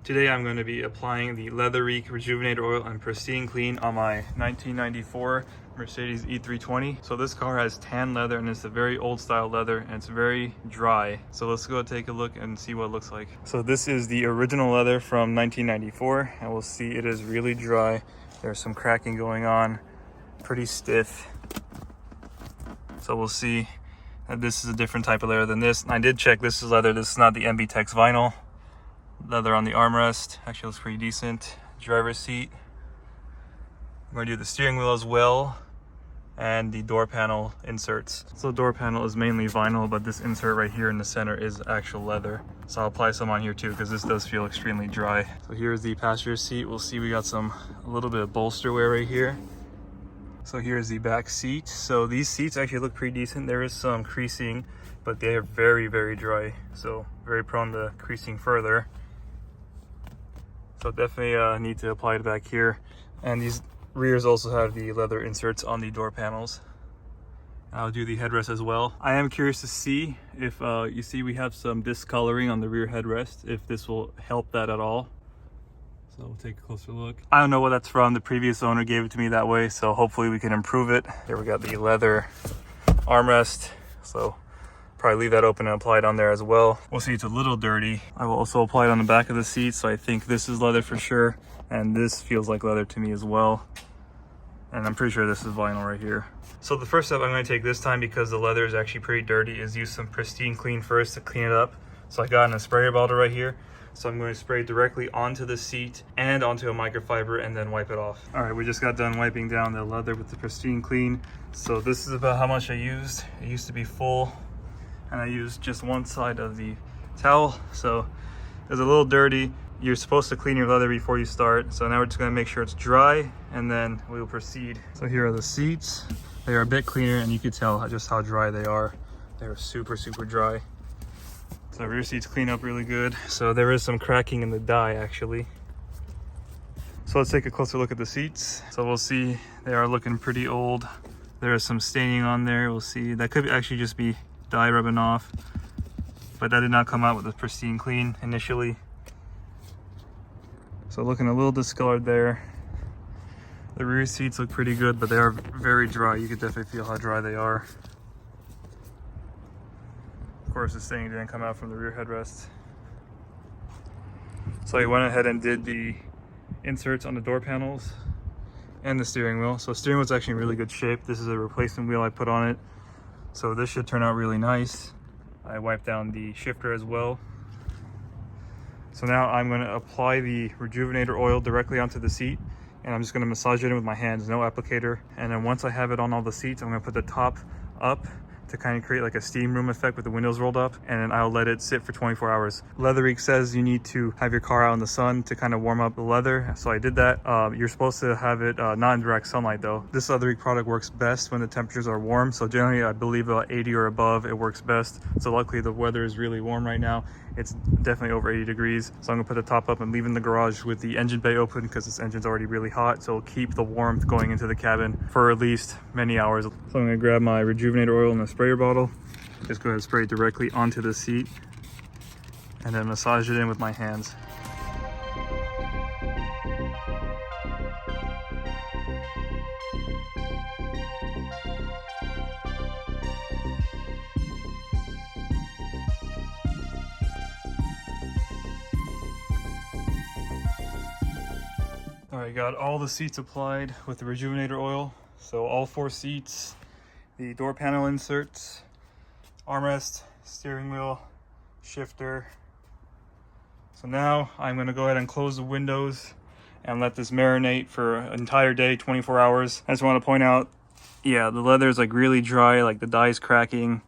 Today I'm going to be applying the Leatherique Rejuvenator Oil and Pristine Clean on my 1994 Mercedes E320. So this car has tan leather and it's a very old style leather and it's very dry. So let's go take a look and see what it looks like. So this is the original leather from 1994 and we'll see it is really dry. There's some cracking going on, pretty stiff. So we'll see that this is a different type of leather than this. And I did check, this is leather, this is not the MB-Tex vinyl. Leather on the armrest, actually looks pretty decent. Driver's seat. I'm going to do the steering wheel as well, and the door panel inserts. So the door panel is mainly vinyl, but this insert right here in the center is actual leather. So I'll apply some on here too, because this does feel extremely dry. So here's the passenger seat. We'll see we got a little bit of bolster wear right here. So here's the back seat. So these seats actually look pretty decent. There is some creasing, but they are very, very dry. So very prone to creasing further. So definitely need to apply it back here. And these rears also have the leather inserts on the door panels. I'll do the headrest as well. I am curious to see if you see we have some discoloring on the rear headrest, if this will help that at all. So we'll take a closer look. I don't know what that's from. The previous owner gave it to me that way, so hopefully we can improve it. Here we got the leather armrest. So probably leave that open and apply it on there as well. We'll see, it's a little dirty. I will also apply it on the back of the seat, so I think this is leather for sure, and this feels like leather to me as well. And I'm pretty sure this is vinyl right here. So the first step I'm going to take this time, because the leather is actually pretty dirty, is use some Pristine Clean first to clean it up. So I got in a sprayer bottle right here. So I'm going to spray directly onto the seat and onto a microfiber and then wipe it off. All right, we just got done wiping down the leather with the Pristine Clean. So this is about how much I used. It used to be full, and I used just one side of the towel, so it's a little dirty. You're supposed to clean your leather before you start, so now we're just going to make sure it's dry and then we will proceed. So here are the seats. They are a bit cleaner, and you can tell just how dry they are. They're super dry. So rear seats clean up really good. So there is some cracking in the dye actually. So let's take a closer look at the seats. So we'll see they are looking pretty old. There is some staining on there. We'll see that could actually just be dye rubbing off, but that did not come out with a Pristine Clean initially. So looking a little discolored there. The rear seats look pretty good, but they are very dry. You can definitely feel how dry they are. Of course, the staining didn't come out from the rear headrest. So I went ahead and did the inserts on the door panels and the steering wheel. So steering wheel's actually in really good shape. This is a replacement wheel I put on it. So this should turn out really nice. I wiped down the shifter as well. So now I'm going to apply the Rejuvenator oil directly onto the seat, and I'm just going to massage it in with my hands, no applicator. And then once I have it on all the seats, I'm going to put the top up to kind of create like a steam room effect with the windows rolled up, and then I'll let it sit for 24 hours. Leatherique says you need to have your car out in the sun to kind of warm up the leather, so I did that. You're supposed to have it not in direct sunlight though. This Leatherique product works best when the temperatures are warm, so generally I believe about 80 or above it works best. So luckily the weather is really warm right now. It's definitely over 80 degrees. So I'm gonna put the top up and leave in the garage with the engine bay open, because this engine's already really hot, so it'll keep the warmth going into the cabin for at least many hours. So I'm gonna grab my Rejuvenator oil in a sprayer bottle. Just go ahead and spray it directly onto the seat and then massage it in with my hands. All right, got all the seats applied with the Rejuvenator oil. So all 4 seats, the door panel inserts, armrest, steering wheel, shifter. So now I'm going to go ahead and close the windows and let this marinate for an entire day, 24 hours. I just want to point out, yeah, the leather is like really dry, like the dye is cracking.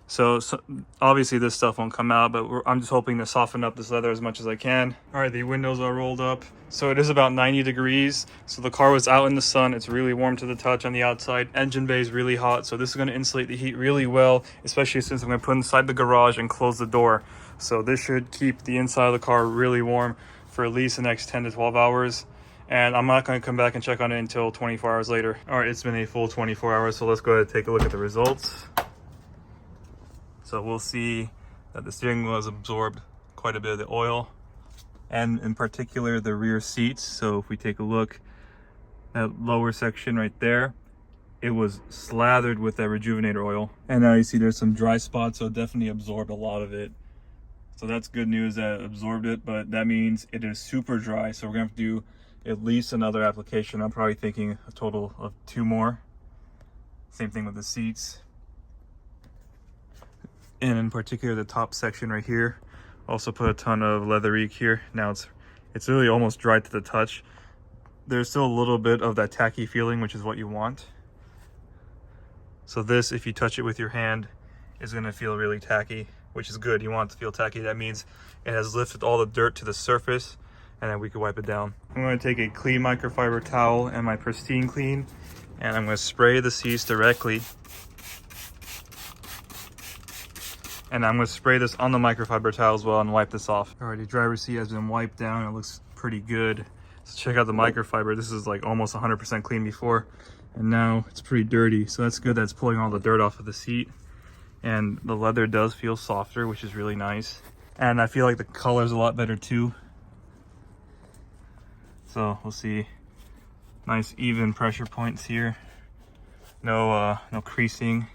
So obviously this stuff won't come out, but I'm just hoping to soften up this leather as much as I can. All right, the windows are rolled up. So it is about 90 degrees. So the car was out in the sun. It's really warm to the touch on the outside. Engine bay is really hot. So this is gonna insulate the heat really well, especially since I'm gonna put it inside the garage and close the door. So this should keep the inside of the car really warm for at least the next 10 to 12 hours. And I'm not gonna come back and check on it until 24 hours later. All right, it's been a full 24 hours. So let's go ahead and take a look at the results. So we'll see that the steering wheel has absorbed quite a bit of the oil, and in particular the rear seats. So if we take a look, that lower section right there, it was slathered with that Rejuvenator oil. And now you see there's some dry spots, so it definitely absorbed a lot of it. So that's good news that it absorbed it, but that means it is super dry. So we're gonna have to do at least another application. I'm probably thinking a total of 2 more. Same thing with the seats. And in particular, the top section right here. Also put a ton of Leatherique here. Now it's really almost dry to the touch. There's still a little bit of that tacky feeling, which is what you want. So this, if you touch it with your hand, is gonna feel really tacky, which is good. You want it to feel tacky. That means it has lifted all the dirt to the surface, and then we can wipe it down. I'm gonna take a clean microfiber towel and my Pristine Clean, and I'm gonna spray the seats directly. And I'm gonna spray this on the microfiber towel as well and wipe this off. Alright, the driver's seat has been wiped down. It looks pretty good. So check out the microfiber. This is like almost 100% clean before, and now it's pretty dirty. So that's good. That's pulling all the dirt off of the seat. And the leather does feel softer, which is really nice. And I feel like the color's a lot better too. So we'll see nice even pressure points here. No creasing.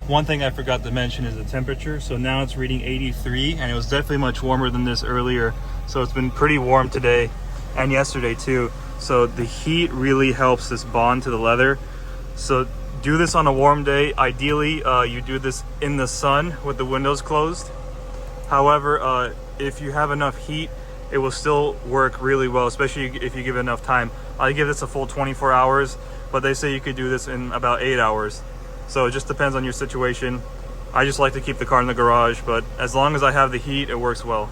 One thing I forgot to mention is the temperature. So now it's reading 83, and it was definitely much warmer than this earlier. So it's been pretty warm today and yesterday too. So the heat really helps this bond to the leather. So do this on a warm day. Ideally, you do this in the sun with the windows closed. However, if you have enough heat, it will still work really well, especially if you give it enough time. I give this a full 24 hours, but they say you could do this in about 8 hours. So it just depends on your situation. I just like to keep the car in the garage, but as long as I have the heat, it works well.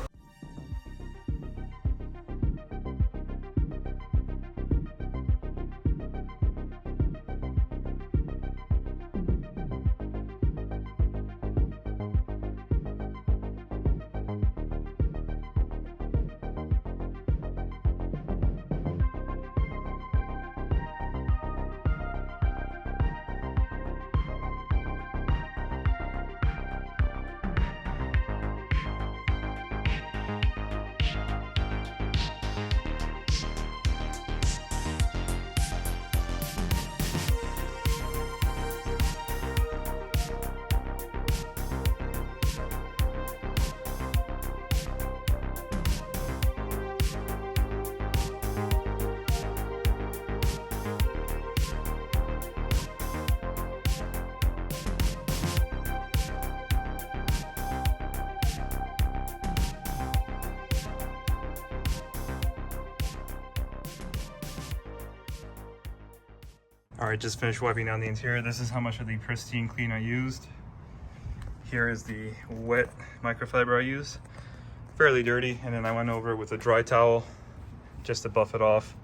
All right, just finished wiping down the interior. This is how much of the Pristine Clean I used. Here is the wet microfiber I used. Fairly dirty, and then I went over it with a dry towel just to buff it off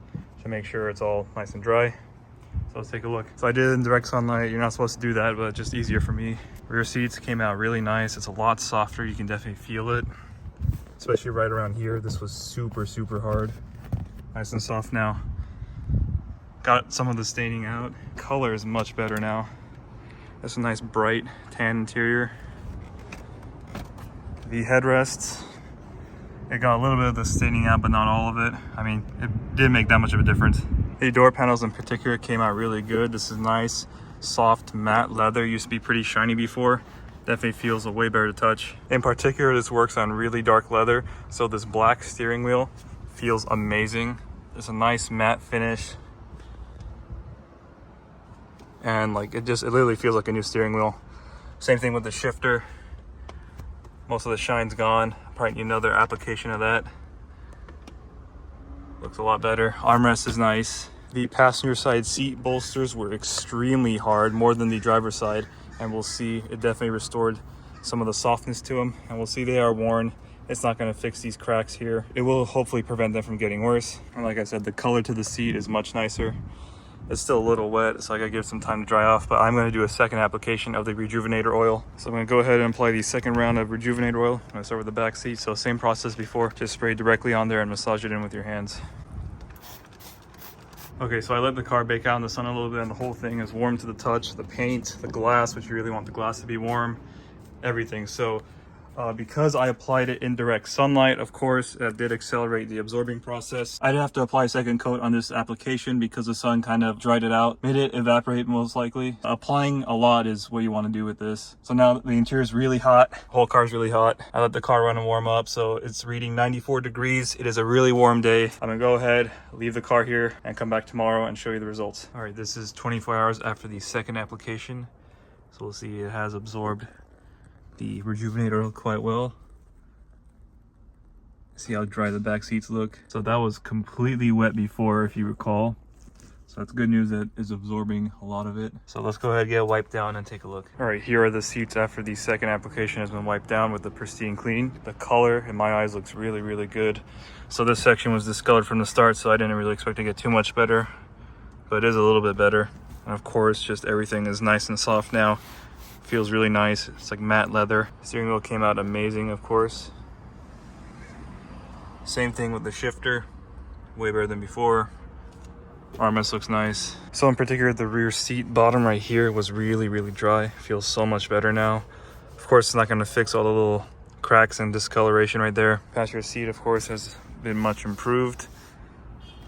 to make sure it's all nice and dry. So let's take a look. So I did it in direct sunlight. You're not supposed to do that, but just easier for me. Rear seats came out really nice. It's a lot softer. You can definitely feel it, especially right around here. This was super, super hard. Nice and soft now. Got some of the staining out. Color is much better now. That's a nice bright tan interior. The headrests, it got a little bit of the staining out, but not all of it. I mean, it didn't make that much of a difference. The door panels in particular came out really good. This is nice, soft, matte leather. Used to be pretty shiny before. Definitely feels a way better to touch. In particular, this works on really dark leather. So this black steering wheel feels amazing. It's a nice matte finish. And like it literally feels like a new steering wheel. Same thing with the shifter. Most of the shine's gone. Probably need another application of that. Looks a lot better. Armrest is nice. The passenger side seat bolsters were extremely hard, more than the driver's side, and we'll see it definitely restored some of the softness to them, and we'll see they are worn. It's not going to fix these cracks here. It will hopefully prevent them from getting worse. And like I said, the color to the seat is much nicer. It's still a little wet, so I gotta give it some time to dry off, but I'm gonna do a second application of the Rejuvenator oil. So I'm gonna go ahead and apply the second round of Rejuvenator oil. I'm gonna start with the back seat. So same process before, just spray directly on there and massage it in with your hands. Okay, so I let the car bake out in the sun a little bit, and the whole thing is warm to the touch. The paint, the glass, which you really want the glass to be warm, everything. So Because I applied it in direct sunlight, of course, that did accelerate the absorbing process. I did have to apply a second coat on this application because the sun kind of dried it out, made it evaporate most likely. Applying a lot is what you want to do with this. So now the interior is really hot. The whole car is really hot. I let the car run and warm up, so it's reading 94 degrees. It is a really warm day. I'm gonna go ahead, leave the car here, and come back tomorrow and show you the results. All right, this is 24 hours after the second application. So we'll see it has absorbed the Rejuvenator oil quite well. See how dry the back seats look. So that was completely wet before, if you recall. So that's good news that it's absorbing a lot of it. So let's go ahead and get wiped down and take a look. All right, here are the seats after the second application has been wiped down with the pristine clean. The color in my eyes looks really, really good. So this section was discolored from the start, so I didn't really expect to get too much better, but it is a little bit better. And of course, just everything is nice and soft now. Feels really nice. It's like matte leather. Steering wheel came out amazing, of course. Same thing with the shifter, way better than before. Armrest looks nice. So in particular, the rear seat bottom right here was really, really dry. Feels so much better now. Of course, it's not going to fix all the little cracks and discoloration right there. Passenger seat, of course, has been much improved.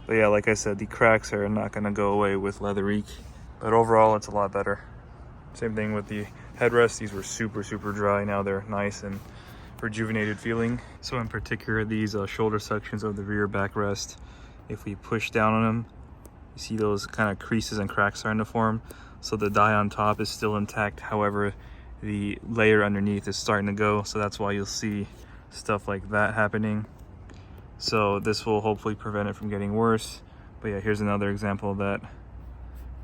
But yeah, like I said, the cracks are not going to go away with Leatherique. But overall, it's a lot better. Same thing with the headrests. These were super, super dry. Now they're nice and rejuvenated feeling. So in particular, these shoulder sections of the rear backrest, if we push down on them, you see those kind of creases and cracks starting to form. So the dye on top is still intact. However, the layer underneath is starting to go. So that's why you'll see stuff like that happening. So this will hopefully prevent it from getting worse. But yeah, here's another example of that.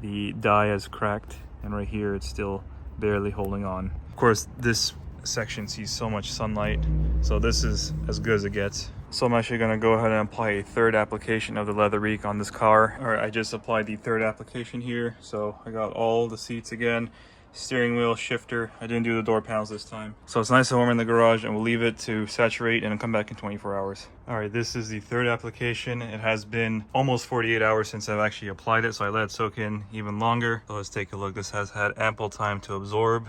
The dye has cracked, and right here it's still barely holding on. Of course, this section sees so much sunlight, so this is as good as it gets. So I'm actually gonna go ahead and apply a third application of the Leatherique on this car. All right, I just applied the third application here. So I got all the seats again, steering wheel, shifter. I didn't do the door panels this time. So it's nice and warm in the garage, and we'll leave it to saturate and come back in 24 hours. All right, this is the third application. It has been almost 48 hours since I've actually applied it, so I let it soak in even longer. So let's take a look. This has had ample time to absorb.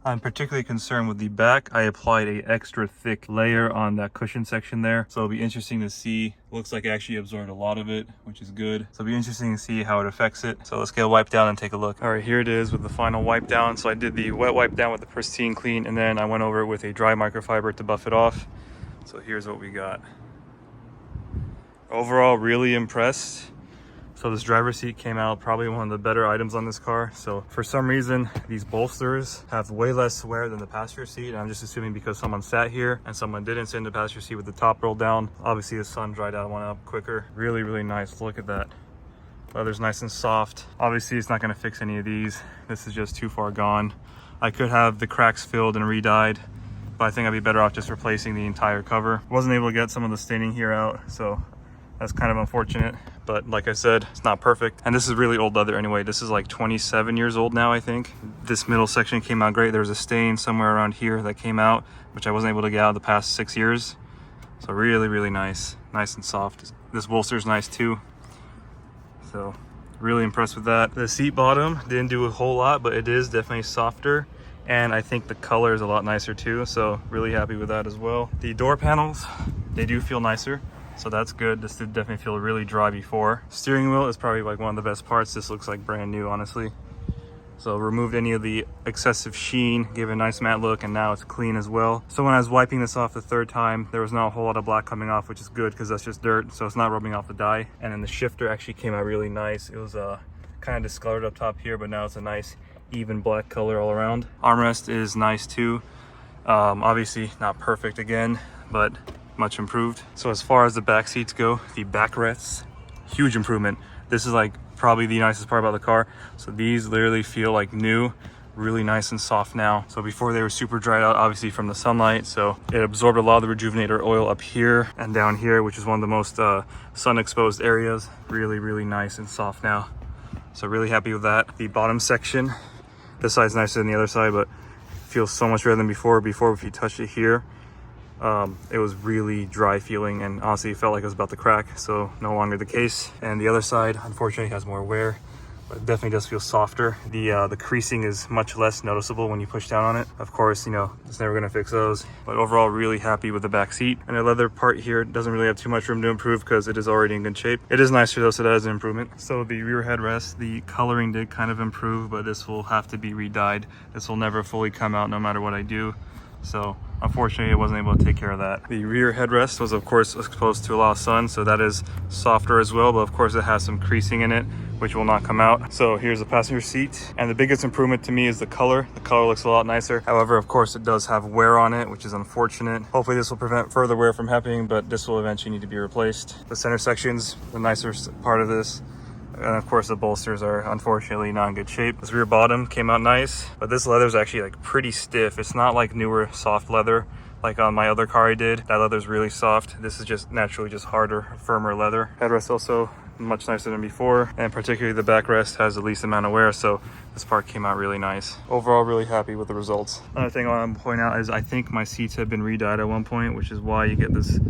I'm particularly concerned with the back. I applied a extra thick layer on that cushion section there. So it'll be interesting to see. Looks like it actually absorbed a lot of it, which is good. So it'll be interesting to see how it affects it. So let's get wiped down and take a look. All right, here it is with the final wipe down. So I did the wet wipe down with the pristine clean, and then I went over it with a dry microfiber to buff it off. So here's what we got. Overall, really impressed. So this driver's seat came out probably one of the better items on this car. So for some reason, these bolsters have way less wear than the passenger seat. And I'm just assuming because someone sat here and someone didn't sit in the passenger seat with the top rolled down. Obviously the sun dried out, went up quicker. Really, really nice. Look at that. Leather's nice and soft. Obviously it's not gonna fix any of these. This is just too far gone. I could have the cracks filled and re-dyed, but I think I'd be better off just replacing the entire cover. Wasn't able to get some of the staining here out, so that's kind of unfortunate. But like I said, it's not perfect. And this is really old leather anyway. This is like 27 years old now, I think. This middle section came out great. There was a stain somewhere around here that came out, which I wasn't able to get out the past 6 years. So really, really nice. Nice and soft. This bolster is nice too. So really impressed with that. The seat bottom didn't do a whole lot, but it is definitely softer. And I think the color is a lot nicer too. So really happy with that as well. The door panels, they do feel nicer. So that's good. This did definitely feel really dry before. Steering wheel is probably like one of the best parts. This looks like brand new, honestly. So removed any of the excessive sheen, gave it a nice matte look, and now it's clean as well. So when I was wiping this off the third time, there was not a whole lot of black coming off, which is good because that's just dirt. So it's not rubbing off the dye. And then the shifter actually came out really nice. It was kind of discolored up top here, but now it's a nice even black color all around. Armrest is nice too. Obviously not perfect again, but much improved. So as far as the back seats go, the backrests, huge improvement. This is like probably the nicest part about the car. So these literally feel like new, really nice and soft now. So before they were super dried out, obviously from the sunlight. So it absorbed a lot of the Rejuvenator oil up here and down here, which is one of the most sun exposed areas. Really, really nice and soft now. So really happy with that. The bottom section, this side's nicer than the other side, but feels so much better than before. Before, if you touched it here, it was really dry feeling, and honestly it felt like it was about to crack. So no longer the case. And the other side unfortunately has more wear, but it definitely does feel softer. The creasing is much less noticeable when you push down on it. Of course, you know, it's never gonna fix those, but overall really happy with the back seat. And the leather part here doesn't really have too much room to improve because it is already in good shape. It is nicer though, so that is an improvement. So the rear headrest, the coloring did kind of improve, but this will have to be re-dyed. This will never fully come out no matter what I do. So unfortunately I wasn't able to take care of that. The rear headrest was of course exposed to a lot of sun, so that is softer as well, but of course it has some creasing in it which will not come out. So here's the passenger seat, and the biggest improvement to me is the color. The color looks a lot nicer. However, of course it does have wear on it, which is unfortunate. Hopefully this will prevent further wear from happening, but this will eventually need to be replaced. The center section's the nicer part of this. And of course the bolsters are unfortunately not in good shape. This rear bottom came out nice, but this leather is actually like pretty stiff. It's not like newer soft leather like on my other car I did. That leather's really soft. This is just naturally just harder, firmer leather. Headrest also much nicer than before, and particularly the backrest has the least amount of wear, so this part came out really nice. Overall, really happy with the results. Another thing I want to point out is I think my seats have been re-dyed at one point, which is why you get this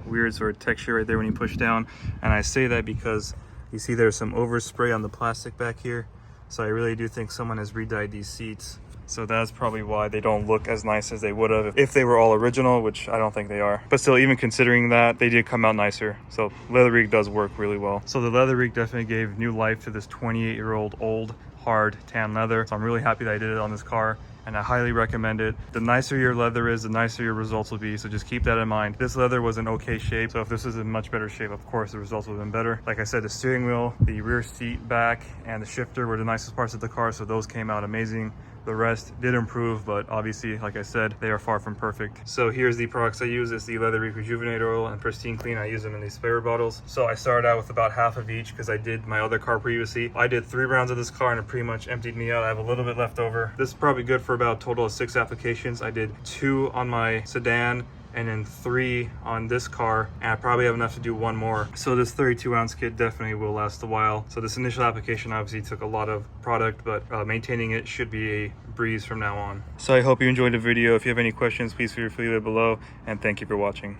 weird sort of texture right there when you push down. And I say that because you see there's some overspray on the plastic back here, so I really do think someone has re-dyed these seats. So that's probably why they don't look as nice as they would have if they were all original, which I don't think they are. But still, even considering that, they did come out nicer. So Leatherique does work really well. So the Leatherique definitely gave new life to this 28-year-old old, hard tan leather. So I'm really happy that I did it on this car, and I highly recommend it. The nicer your leather is, the nicer your results will be, so just keep that in mind. This leather was in okay shape, so if this is in much better shape, of course the results would have been better. Like I said, the steering wheel, the rear seat back, and the shifter were the nicest parts of the car, so those came out amazing. The rest did improve, but obviously, like I said, they are far from perfect. So here's the products I use. It's the Leatherique Rejuvenator Oil and Pristine Clean. I use them in these spare bottles. So I started out with about half of each because I did my other car previously. I did 3 rounds of this car and it pretty much emptied me out. I have a little bit left over. This is probably good for about a total of 6 applications. I did 2 on my sedan and then 3 on this car, and I probably have enough to do 1 more. So this 32-ounce kit definitely will last a while. So this initial application obviously took a lot of product, but maintaining it should be a breeze from now on. So I hope you enjoyed the video. If you have any questions, please feel free to leave it below, and thank you for watching.